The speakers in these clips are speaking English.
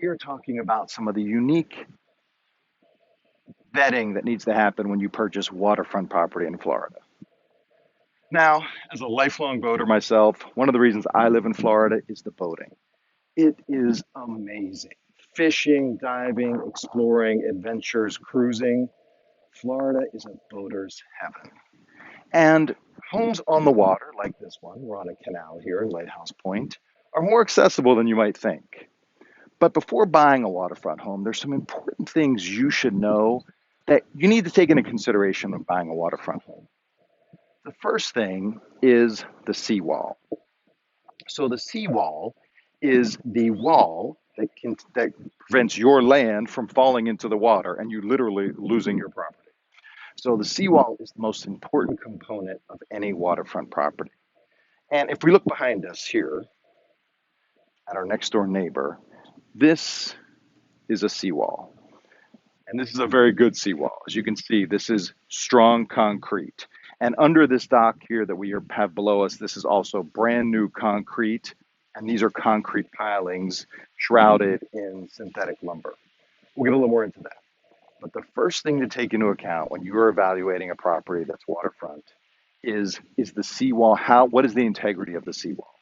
we are talking about some of the unique vetting that needs to happen when you purchase waterfront property in Florida. Now, as a lifelong boater myself, one of the reasons I live in Florida is the boating. It is amazing. Fishing, diving, exploring, adventures, cruising. Florida is a boater's heaven. And homes on the water, like this one, we're on a canal here in Lighthouse Point, are more accessible than you might think. But before buying a waterfront home, there's some important things you should know that you need to take into consideration when buying a waterfront home. The first thing is the seawall. So the seawall is the wall that prevents your land from falling into the water and you literally losing your property. So the seawall is the most important component of any waterfront property. And if we look behind us here at our next door neighbor, this is a seawall. And this is a very good seawall. As you can see, this is strong concrete. And under this dock here that we have below us, this is also brand new concrete. And these are concrete pilings shrouded in synthetic lumber. We'll get a little more into that. But the first thing to take into account when you are evaluating a property that's waterfront is the seawall. What is the integrity of the seawall?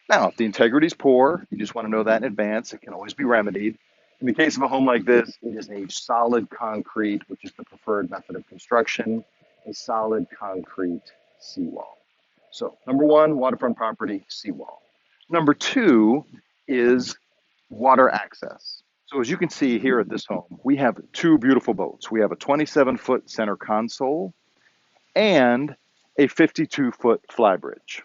Now, if the integrity is poor, you just want to know that in advance. It can always be remedied. In the case of a home like this, it is a solid concrete, which is the preferred method of construction, a solid concrete seawall. So number one, waterfront property, seawall. Number two is water access. So as you can see here at this home, we have two beautiful boats. We have a 27-foot center console and a 52-foot flybridge.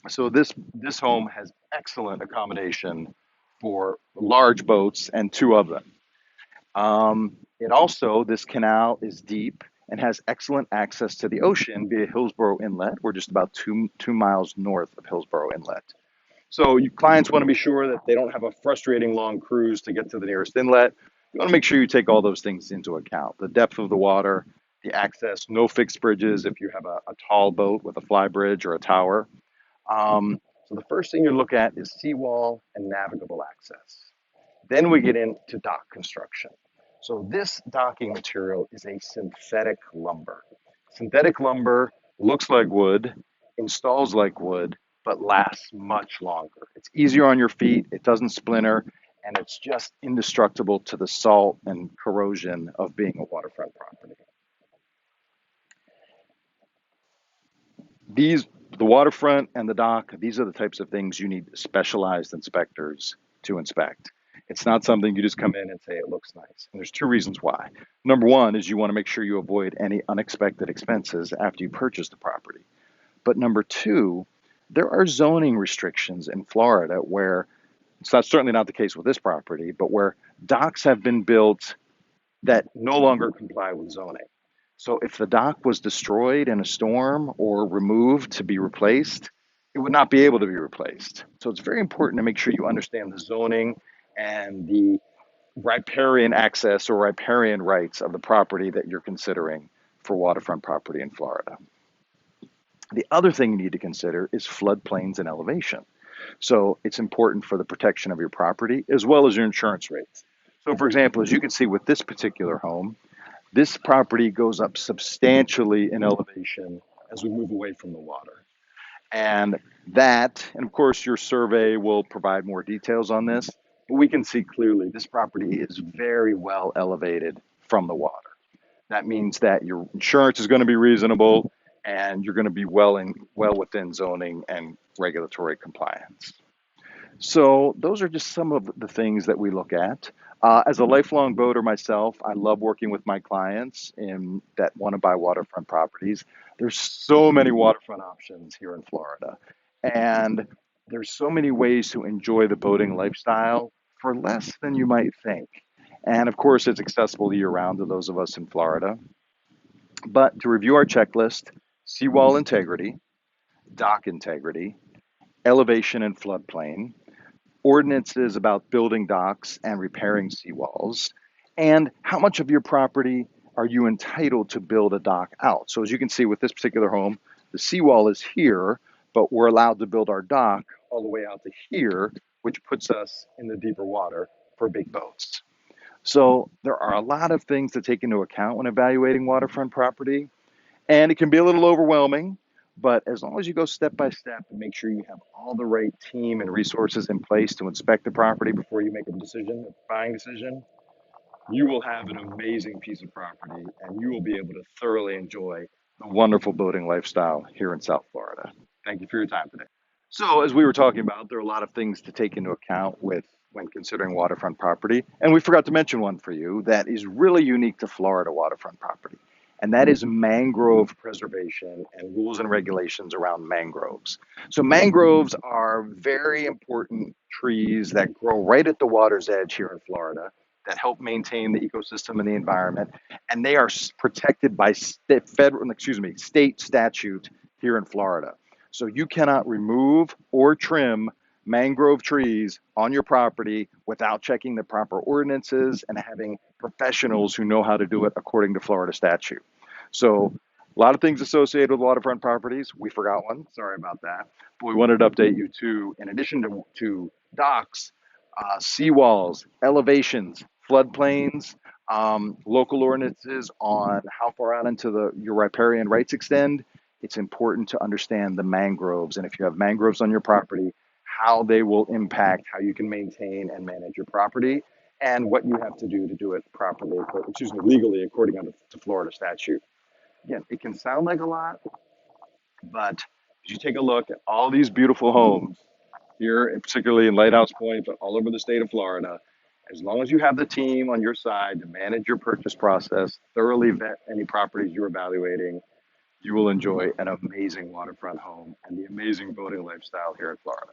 So this home has excellent accommodation for large boats and two of them. This canal is deep and has excellent access to the ocean via Hillsborough Inlet. We're just about two miles north of Hillsborough Inlet. So you clients want to be sure that they don't have a frustrating long cruise to get to the nearest inlet. You want to make sure you take all those things into account. The depth of the water, the access, no fixed bridges if you have a tall boat with a fly bridge or a tower. So the first thing you look at is seawall and navigable access. Then we get into dock construction. So this docking material is a synthetic lumber. Synthetic lumber looks like wood, installs like wood, but lasts much longer. It's easier on your feet, it doesn't splinter, and it's just indestructible to the salt and corrosion of being a waterfront property. The waterfront and the dock, these are the types of things you need specialized inspectors to inspect. It's not something you just come in and say it looks nice. And there's two reasons why. Number one is you want to make sure you avoid any unexpected expenses after you purchase the property. But number two, there are zoning restrictions in Florida where it's certainly not the case with this property, but where docks have been built that no longer comply with zoning. So if the dock was destroyed in a storm or removed to be replaced, it would not be able to be replaced. So it's very important to make sure you understand the zoning and the riparian access or riparian rights of the property that you're considering for waterfront property in Florida. The other thing you need to consider is floodplains and elevation. So it's important for the protection of your property as well as your insurance rates. So for example, as you can see with this particular home, this property goes up substantially in elevation as we move away from the water. And of course, your survey will provide more details on this, but we can see clearly this property is very well elevated from the water. That means that your insurance is going to be reasonable and you're going to be well within zoning and regulatory compliance. So those are just some of the things that we look at. As a lifelong boater myself, I love working with my clients that want to buy waterfront properties. There's so many waterfront options here in Florida, and there's so many ways to enjoy the boating lifestyle for less than you might think. And of course, it's accessible year-round to those of us in Florida. But to review our checklist, seawall integrity, dock integrity, elevation and floodplain, ordinances about building docks and repairing seawalls, and how much of your property are you entitled to build a dock out. So as you can see with this particular home, the seawall is here, but we're allowed to build our dock all the way out to here, which puts us in the deeper water for big boats. So there are a lot of things to take into account when evaluating waterfront property, and it can be a little overwhelming. But as long as you go step by step and make sure you have all the right team and resources in place to inspect the property before you make a decision, a buying decision, you will have an amazing piece of property and you will be able to thoroughly enjoy the wonderful boating lifestyle here in South Florida. Thank you for your time today. So, as we were talking about, there are a lot of things to take into account with when considering waterfront property. And we forgot to mention one for you that is really unique to Florida waterfront property. And that is mangrove preservation and rules and regulations around mangroves. So, mangroves are very important trees that grow right at the water's edge here in Florida that help maintain the ecosystem and the environment. And they are protected by state statute here in Florida. So you cannot remove or trim mangrove trees on your property without checking the proper ordinances and having professionals who know how to do it according to Florida statute. So a lot of things associated with waterfront properties. We forgot one. Sorry about that. But we wanted to update you too. In addition to docks, seawalls, elevations, floodplains, local ordinances on how far out into your riparian rights extend, it's important to understand the mangroves. And if you have mangroves on your property, how they will impact how you can maintain and manage your property and what you have to do it properly, legally according to Florida statute. Again, it can sound like a lot, but as you take a look at all these beautiful homes here, and particularly in Lighthouse Point, but all over the state of Florida, as long as you have the team on your side to manage your purchase process, thoroughly vet any properties you're evaluating, you will enjoy an amazing waterfront home and the amazing boating lifestyle here in Florida.